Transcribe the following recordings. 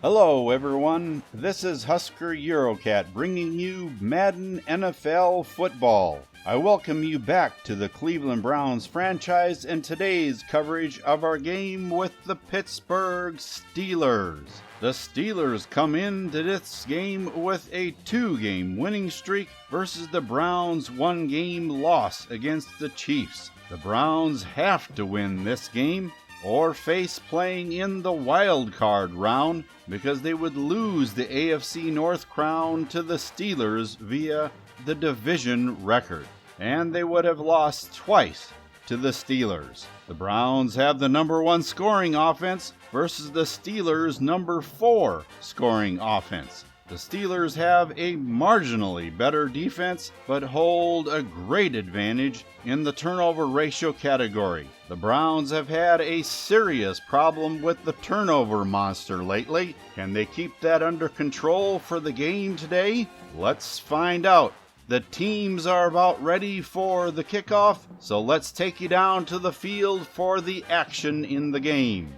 Hello everyone, this is Husker Eurocat bringing you Madden NFL football. I welcome you back to the Cleveland Browns franchise and today's coverage of our game with the Pittsburgh Steelers. The Steelers come into this game with a 2-game winning streak versus the Browns' 1-game loss against the Chiefs. The Browns have to win this game or face playing in the wild card round because they would lose the AFC North crown to the Steelers via the division record, and they would have lost twice to the Steelers. The Browns have the number 1 scoring offense versus the Steelers' number 4 scoring offense. The Steelers have a marginally better defense, but hold a great advantage in the turnover ratio category. The Browns have had a serious problem with the turnover monster lately. Can they keep that under control for the game today? Let's find out. The teams are about ready for the kickoff, so let's take you down to the field for the action in the game.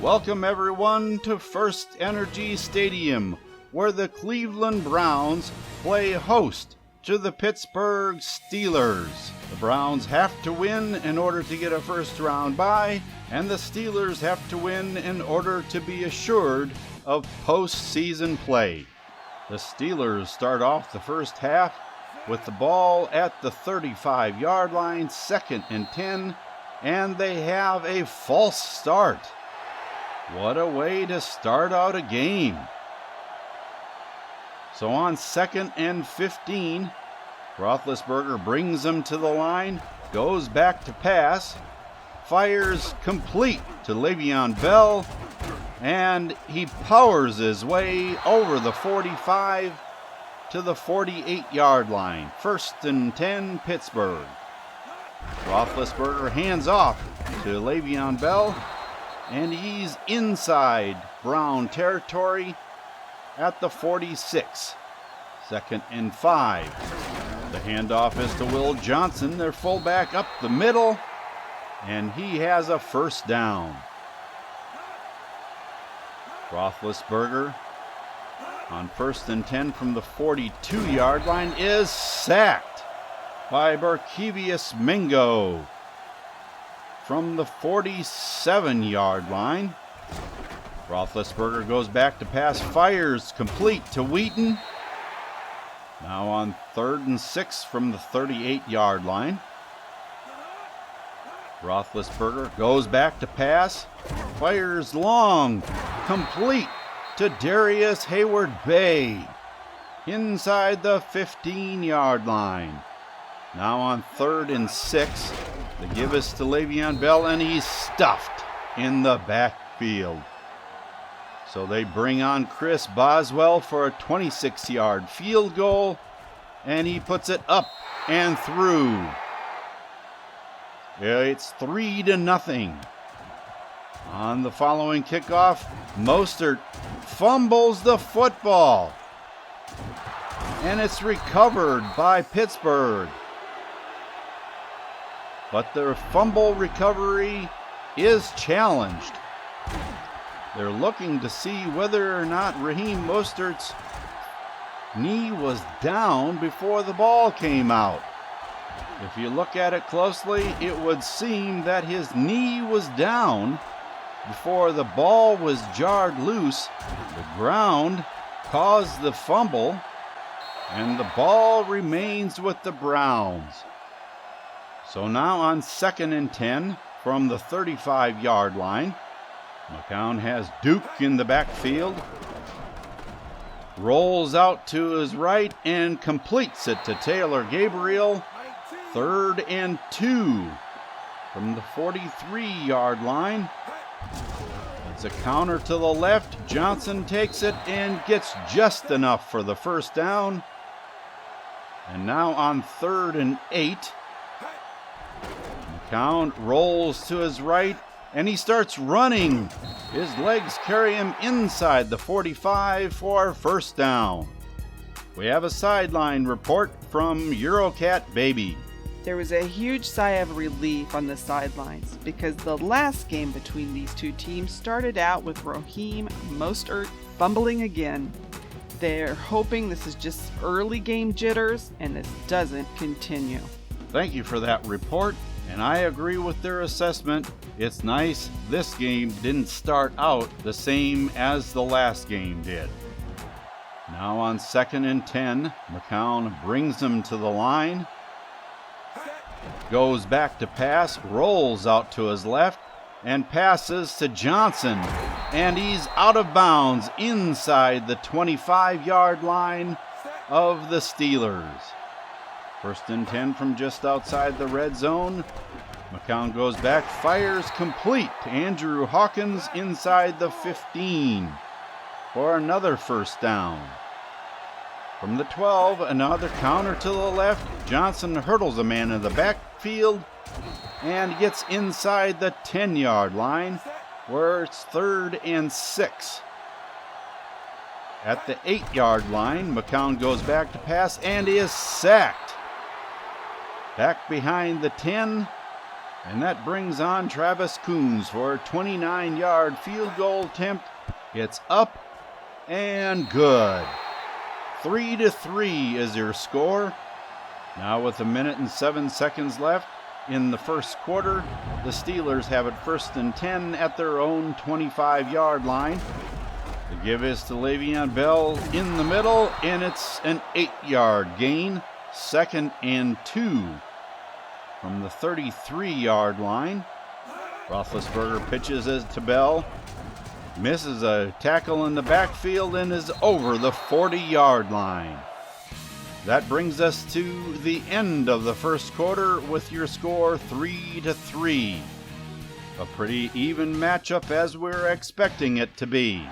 Welcome everyone to First Energy Stadium, where the Cleveland Browns play host to the Pittsburgh Steelers. The Browns have to win in order to get a first-round bye, and the Steelers have to win in order to be assured of postseason play. The Steelers start off the first half with the ball at the 35-yard line, 2nd and 10, and they have a false start. What a way to start out a game. So on 2nd and 15, Roethlisberger brings them to the line, goes back to pass, fires complete to Le'Veon Bell, and he powers his way over the 45 to the 48-yard line. 1st and 10, Pittsburgh. Roethlisberger hands off to Le'Veon Bell, and he's inside Brown territory at the 46. 2nd and 5. The handoff is to Will Johnson, their fullback, up the middle, and he has a first down. Roethlisberger on 1st and 10 from the 42-yard line is sacked by Barkevius Mingo. From the 47-yard line, Roethlisberger goes back to pass, fires complete to Wheaton. Now on 3rd and 6 from the 38-yard line. Roethlisberger goes back to pass, fires long, complete to Darius Hayward-Bay inside the 15-yard line. Now on 3rd and 6, the give is to Le'Veon Bell, and he's stuffed in the backfield. So they bring on Chris Boswell for a 26-yard field goal, and he puts it up and through. It's 3-0. On the following kickoff, Mostert fumbles the football, and it's recovered by Pittsburgh. But their fumble recovery is challenged. They're looking to see whether or not Raheem Mostert's knee was down before the ball came out. If you look at it closely, it would seem that his knee was down before the ball was jarred loose. The ground caused the fumble, and the ball remains with the Browns. So now on 2nd and 10 from the 35-yard line, McCown has Duke in the backfield, rolls out to his right and completes it to Taylor Gabriel. 3rd and 2 from the 43-yard line. It's a counter to the left. Johnson takes it and gets just enough for the first down. And now on 3rd and 8, McCown rolls to his right, and he starts running. His legs carry him inside the 45 for first down. We have a sideline report from Eurocat Baby. There was a huge sigh of relief on the sidelines because the last game between these two teams started out with Raheem Mostert fumbling again. They're hoping this is just early game jitters and this doesn't continue. Thank you for that report, and I agree with their assessment. It's nice this game didn't start out the same as the last game did. Now on 2nd and 10, McCown brings them to the line. Goes back to pass, rolls out to his left, and passes to Johnson. And he's out of bounds inside the 25-yard line of the Steelers. 1st and 10 from just outside the red zone. McCown goes back, fires complete to Andrew Hawkins inside the 15 for another 1st down. From the 12, another counter to the left. Johnson hurdles a man in the backfield and gets inside the 10-yard line where it's 3rd and 6. At the 8-yard line, McCown goes back to pass and is sacked. Back behind the 10, and that brings on Travis Coons for a 29-yard field goal attempt. It's up and good. 3-3 is your score. Now with 1 minute and 7 seconds left in the 1st quarter, the Steelers have it 1st and 10 at their own 25-yard line. The give is to Le'Veon Bell in the middle, and it's an 8-yard gain. 2nd and 2 from the 33-yard line. Roethlisberger pitches it to Bell. Misses a tackle in the backfield and is over the 40-yard line. That brings us to the end of the 1st quarter with your score 3-3. A pretty even matchup as we're expecting it to be.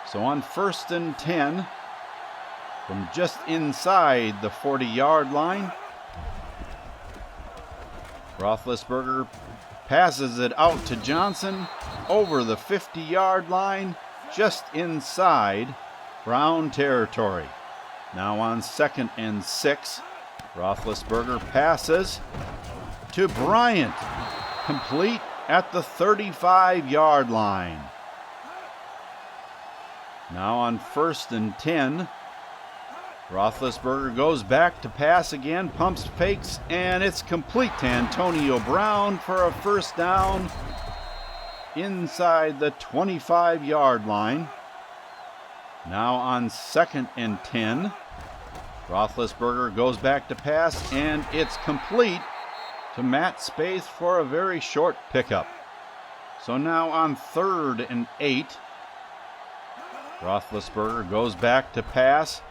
So on 1st and 10, from just inside the 40-yard line, Roethlisberger passes it out to Johnson over the 50-yard line, just inside Brown territory. Now on 2nd and 6, Roethlisberger passes to Bryant, complete at the 35-yard line. Now on 1st and 10, Roethlisberger goes back to pass again, pumps fakes, and it's complete to Antonio Brown for a 1st down inside the 25-yard line. Now on 2nd and 10, Roethlisberger goes back to pass, and it's complete to Matt Spaeth for a very short pickup. So now on 3rd and 8, Roethlisberger goes back to pass,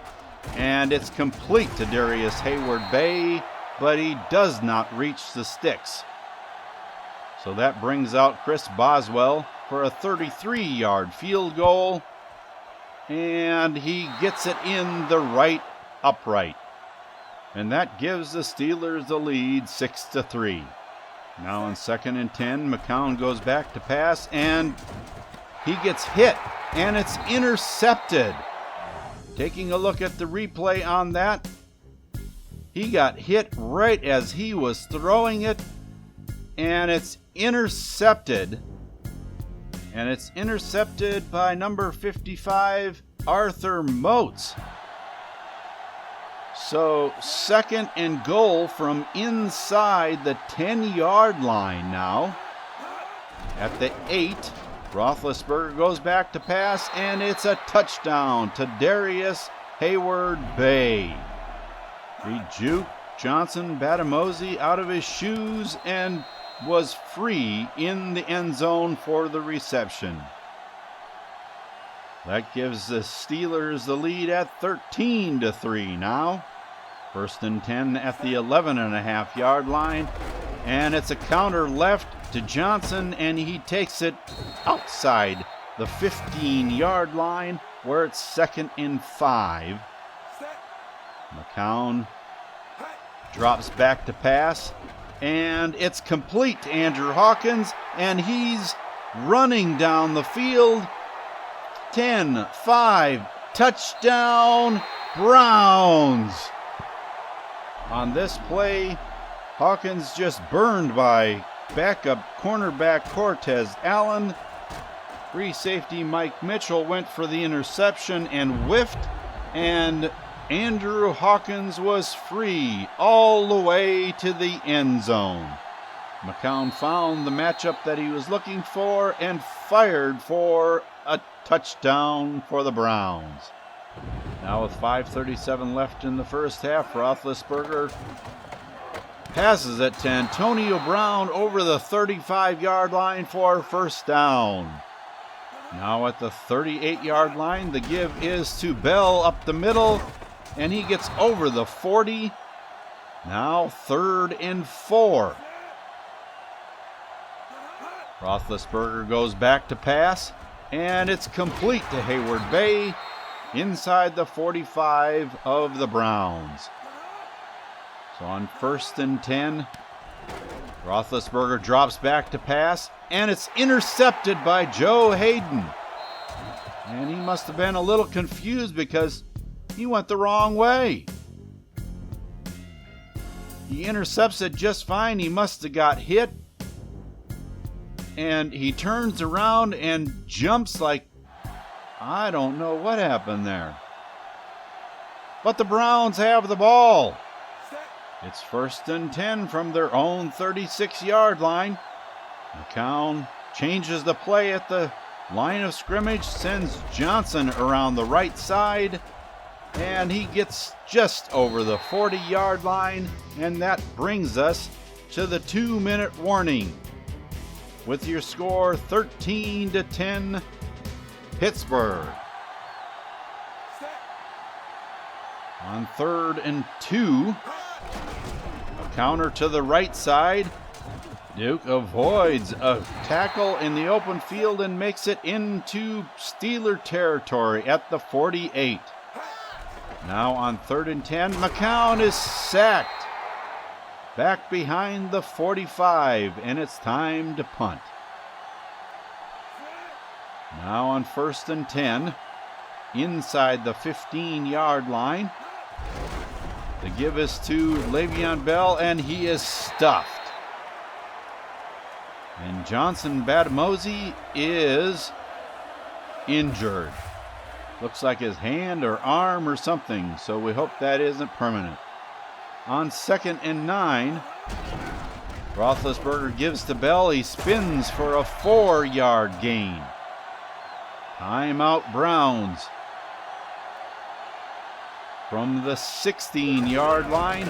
and it's complete to Darius Hayward-Bay, but he does not reach the sticks. So that brings out Chris Boswell for a 33-yard field goal, and he gets it in the right upright. And that gives the Steelers the lead 6-3. Now on 2nd and 10, McCown goes back to pass, and he gets hit, and it's intercepted. Taking a look at the replay on that, he got hit right as he was throwing it, and it's intercepted. And it's intercepted by number 55, Arthur Moats. So 2nd and goal from inside the 10-yard line now. At the 8, Roethlisberger goes back to pass, and it's a touchdown to Darius Hayward-Bay. He juked Johnson Batamosi out of his shoes and was free in the end zone for the reception. That gives the Steelers the lead at 13-3 now. 1st and 10 at the 11.5-yard line, and it's a counter left to Johnson, and he takes it outside the 15-yard line where it's 2nd and 5. McCown drops back to pass, and it's complete to Andrew Hawkins, and he's running down the field. 10-5, touchdown Browns. On this play, Hawkins just burned by backup cornerback Cortez Allen. Free safety Mike Mitchell went for the interception and whiffed, and Andrew Hawkins was free all the way to the end zone. McCown found the matchup that he was looking for and fired for a touchdown for the Browns. Now with 5:37 left in the first half, Roethlisberger passes it to Antonio Brown over the 35-yard line for a first down. Now at the 38-yard line, the give is to Bell up the middle, and he gets over the 40. Now 3rd and 4. Roethlisberger goes back to pass, and it's complete to Hayward Bay inside the 45 of the Browns. So on 1st and 10, Roethlisberger drops back to pass, and it's intercepted by Joe Hayden. And he must have been a little confused because he went the wrong way. He intercepts it just fine. He must have got hit. And he turns around and jumps like, I don't know what happened there. But the Browns have the ball. It's 1st and 10 from their own 36-yard line. McCown changes the play at the line of scrimmage, sends Johnson around the right side, and he gets just over the 40-yard line, and that brings us to the 2-minute warning. With your score 13-10, Pittsburgh. On 3rd and 2, a counter to the right side. Duke avoids a tackle in the open field and makes it into Steeler territory at the 48. Now on 3rd and 10, McCown is sacked. Back behind the 45, and it's time to punt. Now on 1st and 10, inside the 15-yard line. The give is to Le'Veon Bell, and he is stuffed. And Johnson Badamosi is injured. Looks like his hand or arm or something, so we hope that isn't permanent. On 2nd and 9, Roethlisberger gives to Bell. He spins for a 4-yard gain. Timeout Browns. From the 16-yard line,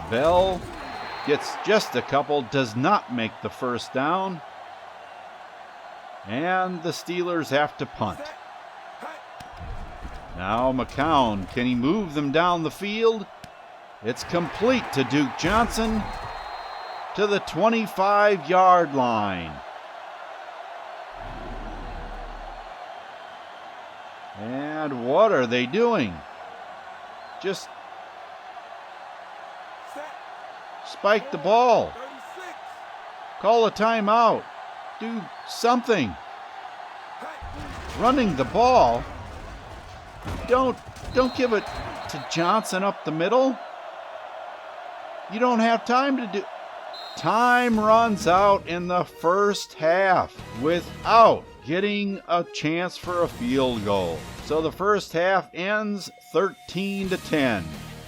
Bell gets just a couple, does not make the first down, and the Steelers have to punt. Now McCown, can he move them down the field? It's complete to Duke Johnson to the 25-yard line. And what are they doing? Just spike the ball. Call a timeout. Do something. Running the ball. Don't give it to Johnson up the middle. You don't have time to do. Time runs out in the first half without getting a chance for a field goal. So the first half ends 13-10.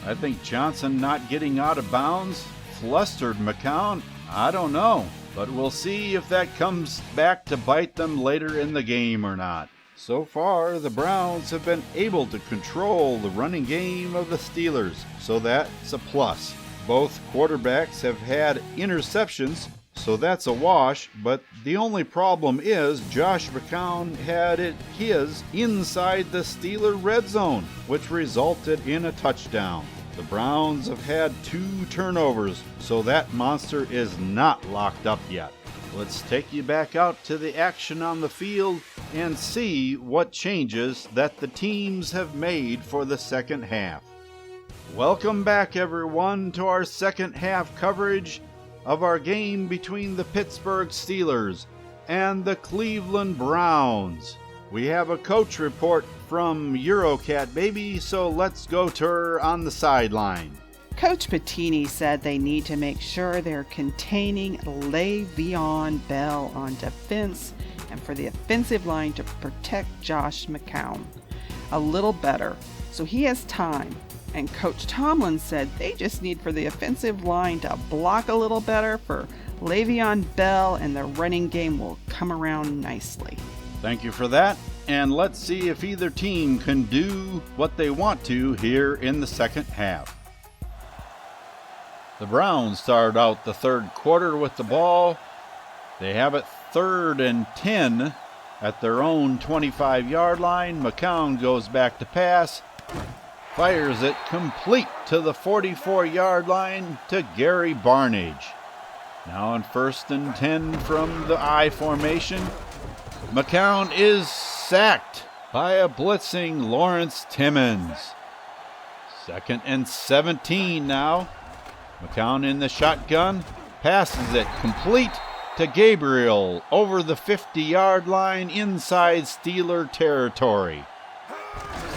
I think Johnson not getting out of bounds flustered McCown. I don't know, but we'll see if that comes back to bite them later in the game or not. So far, the Browns have been able to control the running game of the Steelers, so that's a plus. Both quarterbacks have had interceptions, so that's a wash, but the only problem is Josh McCown had his inside the Steeler red zone, which resulted in a touchdown. The Browns have had 2 turnovers, so that monster is not locked up yet. Let's take you back out to the action on the field and see what changes that the teams have made for the second half. Welcome back, everyone, to our second half coverage of our game between the Pittsburgh Steelers and the Cleveland Browns. We have a coach report from Eurocat Baby, so let's go to her on the sideline. Coach Pettini said they need to make sure they're containing Le'Veon Bell on defense and for the offensive line to protect Josh McCown a little better so he has time. And Coach Tomlin said they just need for the offensive line to block a little better for Le'Veon Bell, and the running game will come around nicely. Thank you for that. And let's see if either team can do what they want to here in the second half. The Browns start out the third quarter with the ball. They have it 3rd and 10 at their own 25-yard line. McCown goes back to pass, fires it complete to the 44-yard line to Gary Barnage. Now on 1st and 10 from the I formation, McCown is sacked by a blitzing Lawrence Timmons. 2nd and 17 now. McCown in the shotgun, passes it complete to Gabriel over the 50-yard line inside Steeler territory.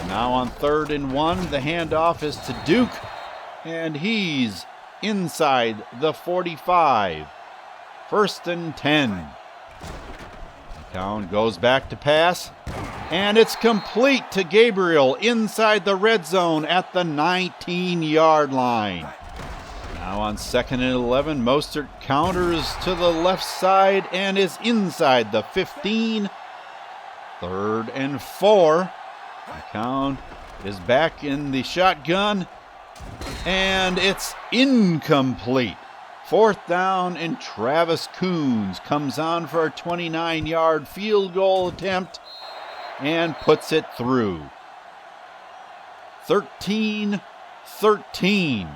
Now on 3rd and 1, the handoff is to Duke, and he's inside the 45. 1st and 10. McCown goes back to pass, and it's complete to Gabriel inside the red zone at the 19-yard line. Now on 2nd and 11, Mostert counters to the left side and is inside the 15. 3rd and 4. McCown is back in the shotgun, and it's incomplete. 4th down, and Travis Coons comes on for a 29-yard field goal attempt and puts it through. 13-13.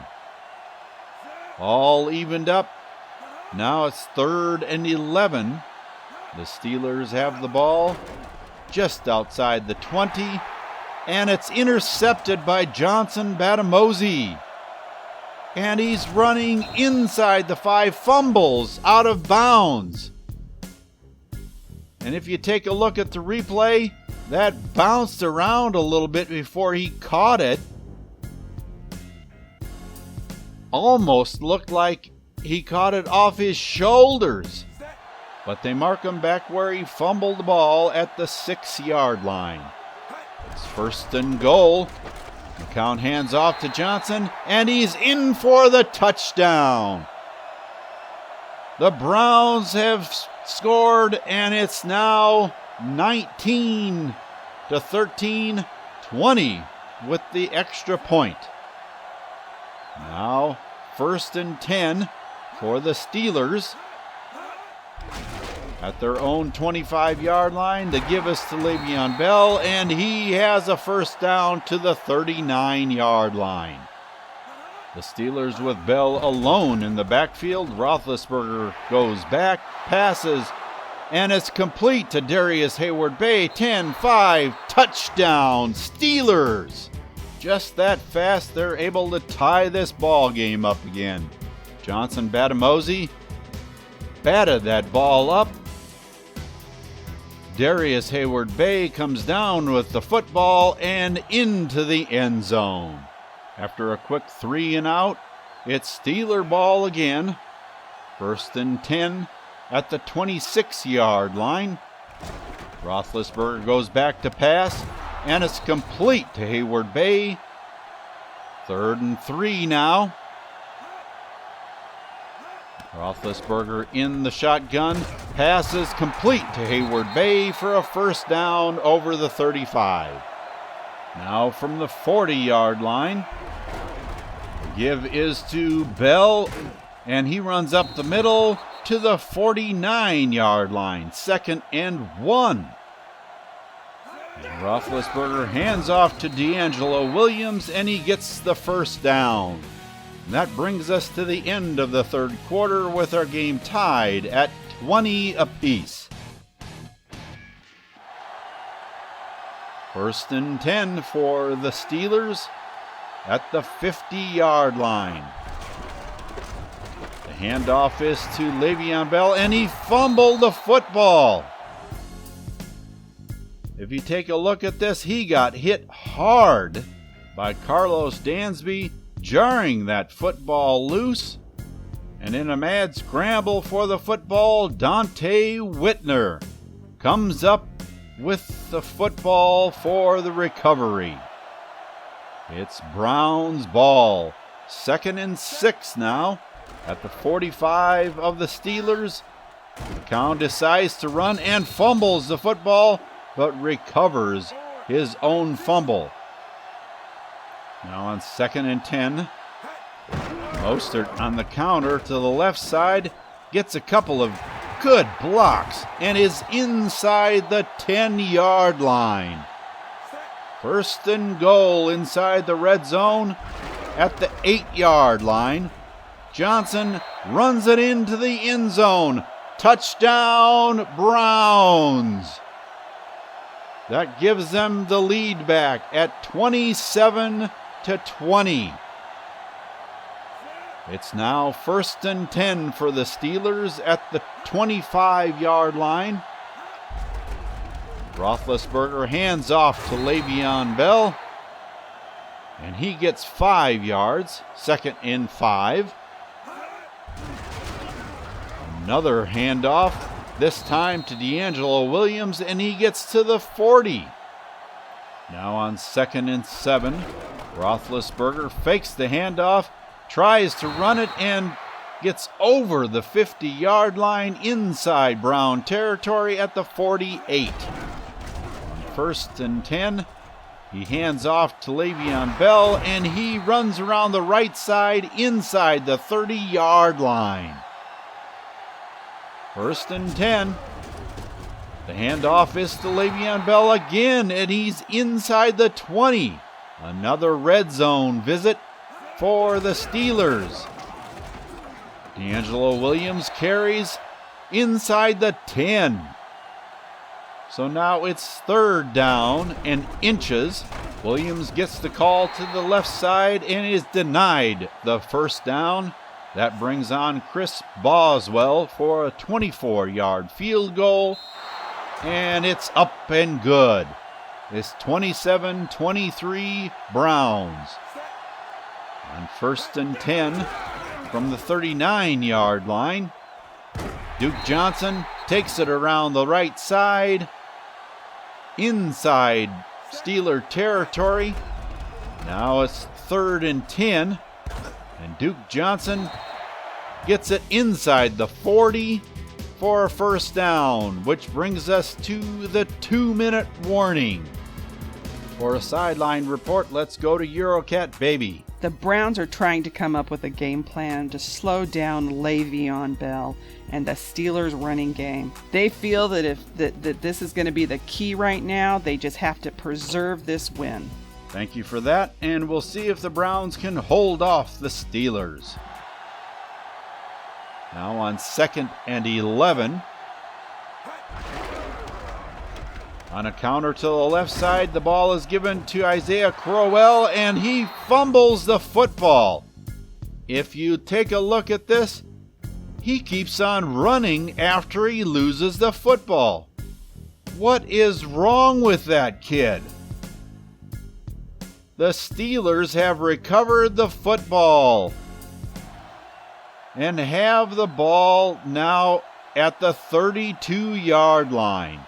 All evened up. Now it's 3rd and 11. The Steelers have the ball just outside the 20, and it's intercepted by Johnson Batamosi. And he's running inside the 5, fumbles out of bounds. And if you take a look at the replay, that bounced around a little bit before he caught it. Almost looked like he caught it off his shoulders. But they mark him back where he fumbled the ball at the 6-yard line. It's 1st and goal. McCown hands off to Johnson, and he's in for the touchdown. The Browns have scored, and it's now 19-13, 20 with the extra point. Now 1st and 10 for the Steelers at their own 25-yard line. They give us to Le'Veon Bell, and he has a 1st down to the 39-yard line. The Steelers with Bell alone in the backfield. Roethlisberger goes back, passes, and it's complete to Darius Hayward-Bay. 10-5, touchdown, Steelers. Just that fast, they're able to tie this ball game up again. Johnson Batamosi batted that ball up. Darius Hayward-Bay comes down with the football and into the end zone. After a quick 3 and out, it's Steeler ball again. 1st and 10 at the 26-yard line. Roethlisberger goes back to pass, and it's complete to Hayward-Bay. 3rd and 3 now. Roethlisberger in the shotgun. Passes complete to Hayward-Bay for a 1st down over the 35. Now from the 40-yard line. The give is to Bell, and he runs up the middle to the 49-yard line. 2nd and 1. And Roethlisberger hands off to D'Angelo Williams, and he gets the 1st down. And that brings us to the end of the third quarter with our game tied at 20 apiece. 1st and 10 for the Steelers at the 50-yard line. The handoff is to Le'Veon Bell, and he fumbled the football. If you take a look at this, he got hit hard by Carlos Dansby jarring that football loose. And in a mad scramble for the football, Dante Whitner comes up with the football for the recovery. It's Brown's ball. 2nd and 6 now at the 45 of the Steelers. McCown decides to run and fumbles the football, but recovers his own fumble. Now on 2nd and 10, Mostert on the counter to the left side gets a couple of good blocks and is inside the 10-yard line. 1st and goal inside the red zone at the 8-yard line. Johnson runs it into the end zone. Touchdown, Browns. That gives them the lead back at 27-20. It's now 1st and 10 for the Steelers at the 25-yard line. Roethlisberger hands off to Le'Veon Bell, and he gets 5 yards. 2nd and 5. Another handoff, this time to D'Angelo Williams, and he gets to the 40. Now on 2nd and 7, Roethlisberger fakes the handoff, tries to run it, and gets over the 50-yard line inside Brown territory at the 48. On 1st and 10, he hands off to Le'Veon Bell, and he runs around the right side inside the 30-yard line. 1st and 10. The handoff is to Le'Veon Bell again, and he's inside the 20. Another red zone visit for the Steelers. D'Angelo Williams carries inside the 10. So now it's 3rd down and inches. Williams gets the call to the left side and is denied the 1st down. That brings on Chris Boswell for a 24-yard field goal, and it's up and good. It's 27-23 Browns. On 1st and 10 from the 39-yard line, Duke Johnson takes it around the right side, inside Steeler territory. Now it's 3rd and 10, and Duke Johnson gets it inside the 40 for a 1st down, which brings us to the 2-minute warning. For a sideline report, let's go to Eurocat Baby. The Browns are trying to come up with a game plan to slow down Le'Veon Bell and the Steelers' running game. They feel that that this is going to be the key right now. They just have to preserve this win. Thank you for that, and we'll see if the Browns can hold off the Steelers. Now on 2nd and 11. On a counter to the left side, the ball is given to Isaiah Crowell, and he fumbles the football. If you take a look at this, he keeps on running after he loses the football. What is wrong with that kid? The Steelers have recovered the football and have the ball now at the 32-yard line.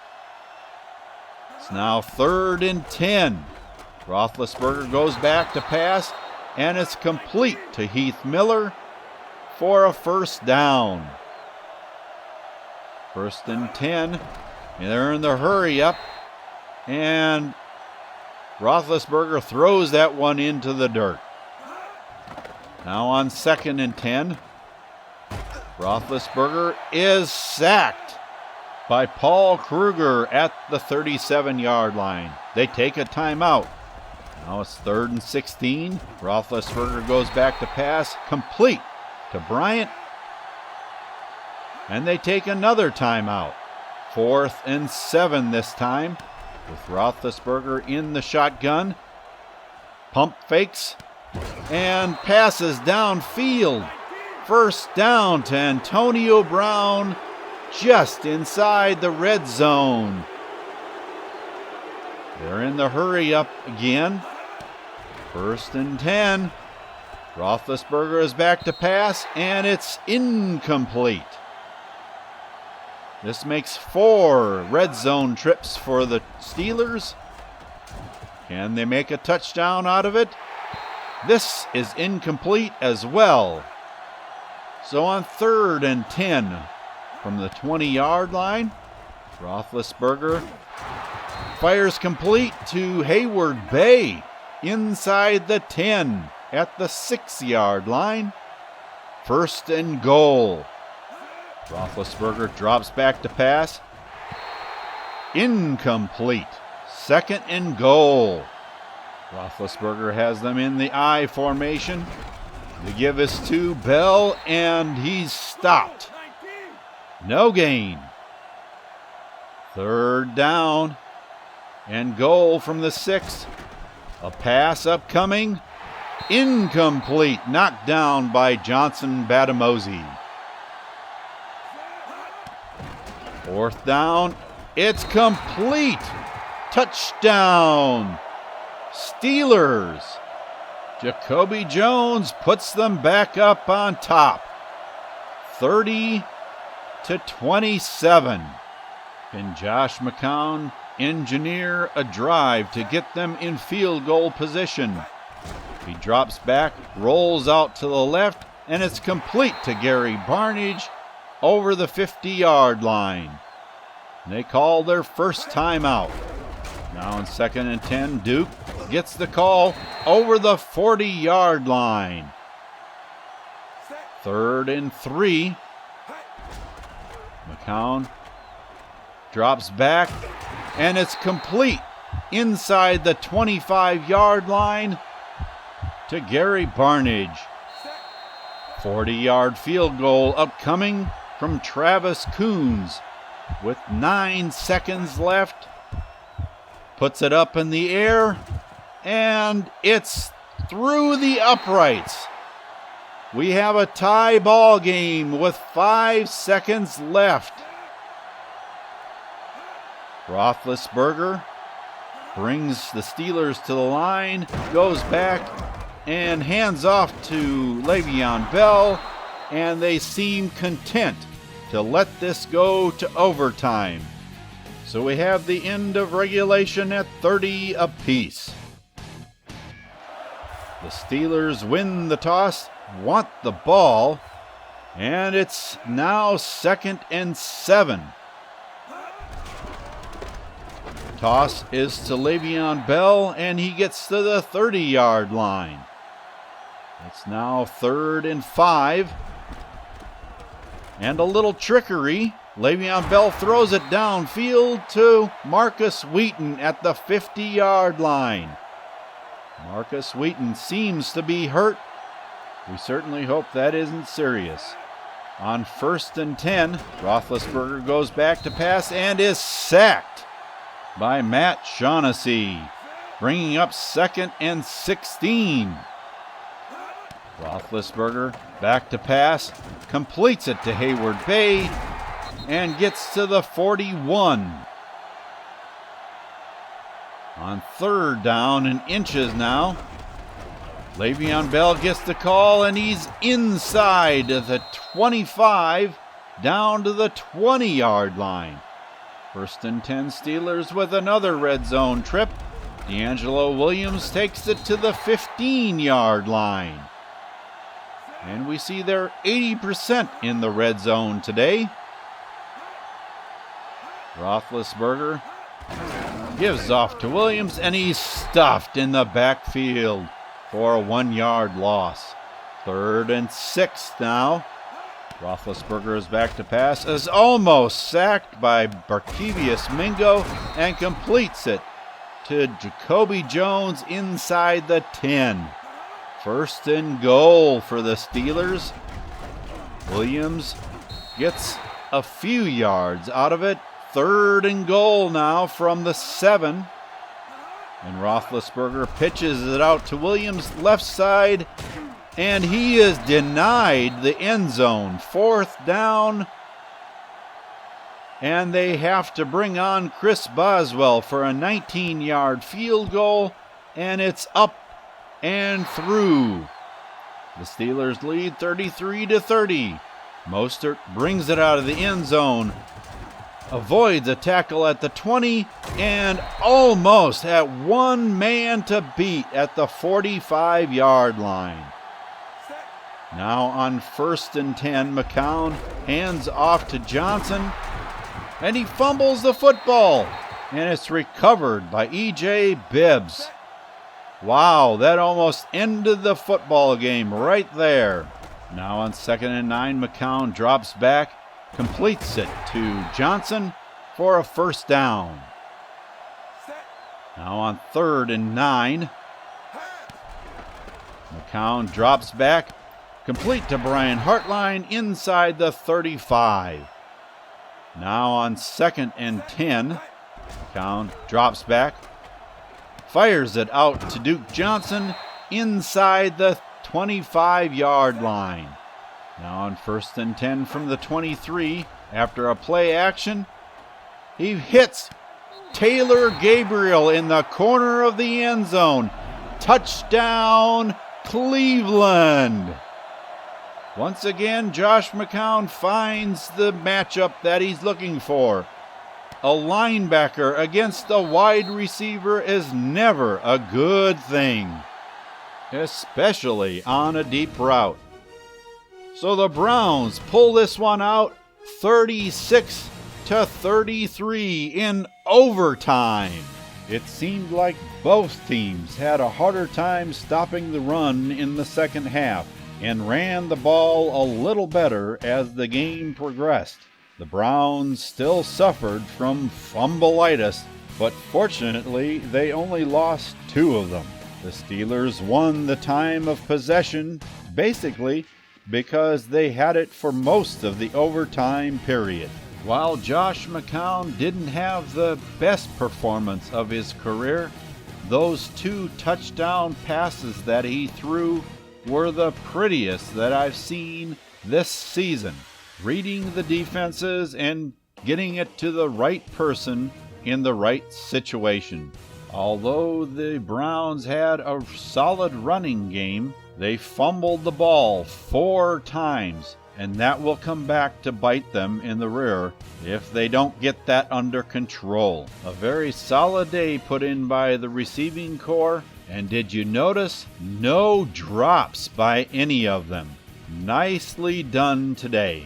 It's now 3rd and 10. Roethlisberger goes back to pass, and it's complete to Heath Miller for a 1st down. 1st and 10, and they're in the hurry up, and Roethlisberger throws that one into the dirt. Now on 2nd and 10, Roethlisberger is sacked by Paul Kruger at the 37-yard line. They take a timeout. Now it's 3rd and 16. Roethlisberger goes back to pass, complete to Bryant. And they take another timeout. 4th and 7 this time, with Roethlisberger in the shotgun. Pump fakes and passes downfield. 1st down to Antonio Brown, just inside the red zone. They're in the hurry up again. 1st and 10. Roethlisberger is back to pass, and it's incomplete. This makes 4 red zone trips for the Steelers. Can they make a touchdown out of it? This is incomplete as well. So on 3rd and 10 from the 20-yard line, Roethlisberger fires complete to Hayward Bay inside the 10 at the 6-yard line. 1st and goal. Roethlisberger drops back to pass. Incomplete. 2nd and goal. Roethlisberger has them in the I formation. The give is to Bell, and he's stopped. No gain. 3rd down and goal from the 6. A pass upcoming. Incomplete. Knocked down by Johnson Batamosi. 4th down. It's complete. Touchdown. Steelers. Jacoby Jones puts them back up on top. 30-27. Can Josh McCown engineer a drive to get them in field goal position? He drops back, rolls out to the left, and it's complete to Gary Barnidge over the 50-yard line. And they call their first timeout. Now in 2nd and 10, Duke gets the call over the 40-yard line. 3rd and 3. McCown drops back, and it's complete inside the 25-yard line to Gary Barnidge. 40-yard field goal upcoming from Travis Coons with 9 seconds left. Puts it up in the air, and it's through the uprights. We have a tie ball game with 5 seconds left. Roethlisberger brings the Steelers to the line, goes back, and hands off to Le'Veon Bell, and they seem content to let this go to overtime. So we have the end of regulation at 30 apiece. The Steelers win the toss, want the ball, and it's now 2nd and 7. Toss is to Le'Veon Bell, and he gets to the 30-yard line. It's now 3rd and 5. And a little trickery. Le'Veon Bell throws it downfield to Marcus Wheaton at the 50-yard line. Marcus Wheaton seems to be hurt. We certainly hope that isn't serious. On 1st and 10, Roethlisberger goes back to pass and is sacked by Matt Shaughnessy, bringing up 2nd and 16. Roethlisberger back to pass, completes it to Hayward Bay, and gets to the 41. On 3rd down and inches now, Le'Veon Bell gets the call, and he's inside the 25 down to the 20-yard line. 1st and 10 Steelers with another red zone trip. D'Angelo Williams takes it to the 15-yard line. And we see they're 80% in the red zone today. Roethlisberger gives off to Williams, and he's stuffed in the backfield for a 1-yard loss. 3rd and 6 now. Roethlisberger is back to pass, is almost sacked by Barkevius Mingo, and completes it to Jacoby Jones inside the 10. 1st and goal for the Steelers. Williams gets a few yards out of it. 3rd and goal now from the 7. And Roethlisberger pitches it out to Williams left side, and he is denied the end zone. 4th down, and they have to bring on Chris Boswell for a 19-yard field goal, and it's up and through. The Steelers lead 33-30. Mostert brings it out of the end zone, avoids a tackle at the 20, and almost at one man to beat at the 45-yard line. Now on 1st and 10, McCown hands off to Johnson, and he fumbles the football, and it's recovered by E.J. Bibbs. Wow, that almost ended the football game right there. Now on 2nd and 9, McCown drops back, completes it to Johnson for a first down. Now on 3rd and 9, McCown drops back, complete to Brian Hartline inside the 35. Now on 2nd and 10, McCown drops back, fires it out to Duke Johnson inside the 25-yard line. Now on 1st and 10 from the 23, after a play action, he hits Taylor Gabriel in the corner of the end zone. Touchdown, Cleveland! Once again, Josh McCown finds the matchup that he's looking for. A linebacker against a wide receiver is never a good thing, especially on a deep route. So the Browns pull this one out 36-33 in overtime. It seemed like both teams had a harder time stopping the run in the second half and ran the ball a little better as the game progressed. The Browns still suffered from fumbleitis, but fortunately they only lost 2 of them. The Steelers won the time of possession basically because they had it for most of the overtime period. While Josh McCown didn't have the best performance of his career, those 2 touchdown passes that he threw were the prettiest that I've seen this season. Reading the defenses and getting it to the right person in the right situation. Although the Browns had a solid running game, they fumbled the ball 4 times, and that will come back to bite them in the rear if they don't get that under control. A very solid day put in by the receiving corps, and did you notice? No drops by any of them. Nicely done today.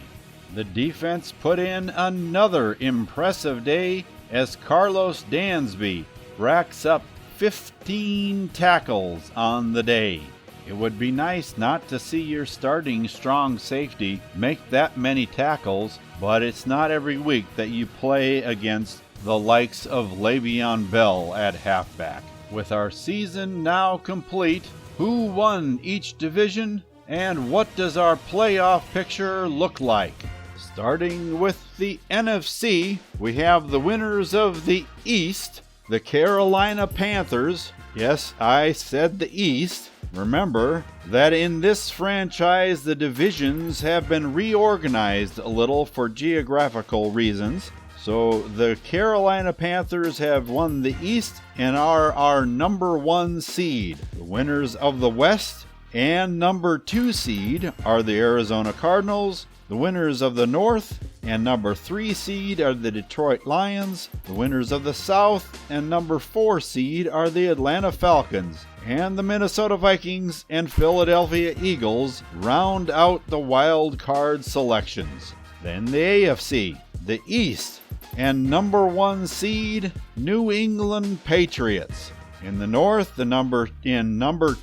The defense put in another impressive day as Carlos Dansby racks up 15 tackles on the day. It would be nice not to see your starting strong safety make that many tackles, but it's not every week that you play against the likes of Le'Veon Bell at halfback. With our season now complete, who won each division and what does our playoff picture look like? Starting with the NFC, we have the winners of the East, the Carolina Panthers. Yes, I said the East. Remember that in this franchise, the divisions have been reorganized a little for geographical reasons. So the Carolina Panthers have won the East and are our number 1 seed. The winners of the West and number 2 seed are the Arizona Cardinals. The winners of the North and number 3 seed are the Detroit Lions. The winners of the South and number 4 seed are the Atlanta Falcons. And the Minnesota Vikings and Philadelphia Eagles round out the wild card selections. Then the AFC, the East, and number 1 seed, New England Patriots. In the North, the number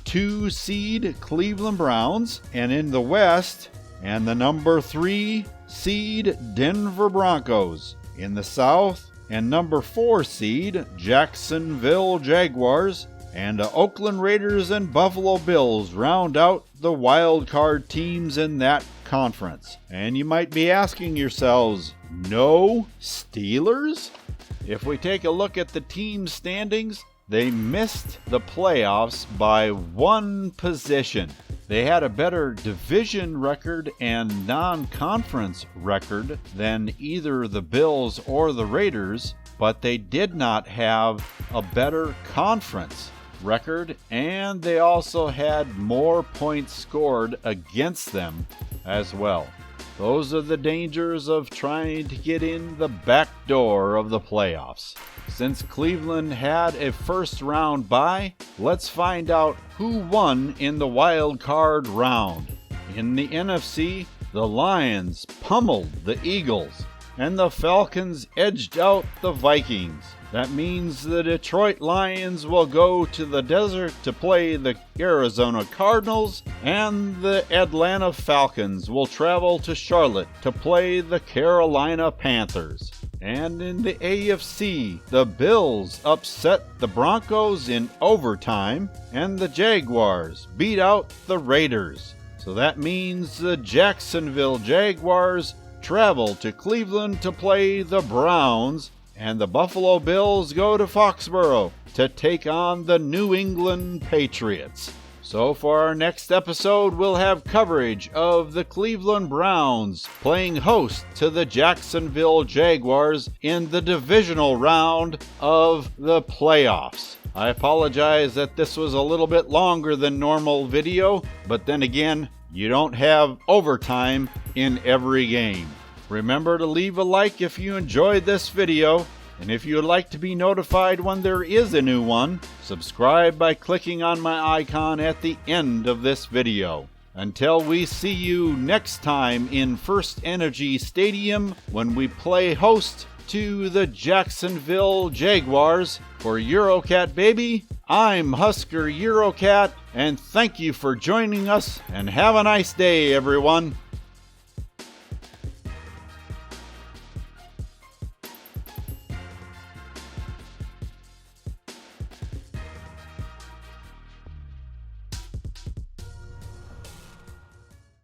2 seed, Cleveland Browns. And in the West, and the number 3 seed, Denver Broncos. In the South, and number 4 seed, Jacksonville Jaguars. And the Oakland Raiders and Buffalo Bills round out the wild card teams in that conference. And you might be asking yourselves, no Steelers? If we take a look at the team standings, they missed the playoffs by 1 position. They had a better division record and non-conference record than either the Bills or the Raiders, but they did not have a better conference. record, and they also had more points scored against them as well. Those are the dangers of trying to get in the back door of the playoffs. Since Cleveland had a first-round bye, let's find out who won in the wild card round. In the NFC, the Lions pummeled the Eagles, and the Falcons edged out the Vikings. That means the Detroit Lions will go to the desert to play the Arizona Cardinals, and the Atlanta Falcons will travel to Charlotte to play the Carolina Panthers. And in the AFC, the Bills upset the Broncos in overtime, and the Jaguars beat out the Raiders. So that means the Jacksonville Jaguars travel to Cleveland to play the Browns, and the Buffalo Bills go to Foxborough to take on the New England Patriots. So for our next episode, we'll have coverage of the Cleveland Browns playing host to the Jacksonville Jaguars in the divisional round of the playoffs. I apologize that this was a little bit longer than normal video, but then again, you don't have overtime in every game. Remember to leave a like if you enjoyed this video, and if you would like to be notified when there is a new one, subscribe by clicking on my icon at the end of this video. Until we see you next time in First Energy Stadium when we play host to the Jacksonville Jaguars, for Eurocat Baby, I'm Husker Eurocat, and thank you for joining us, and have a nice day, everyone.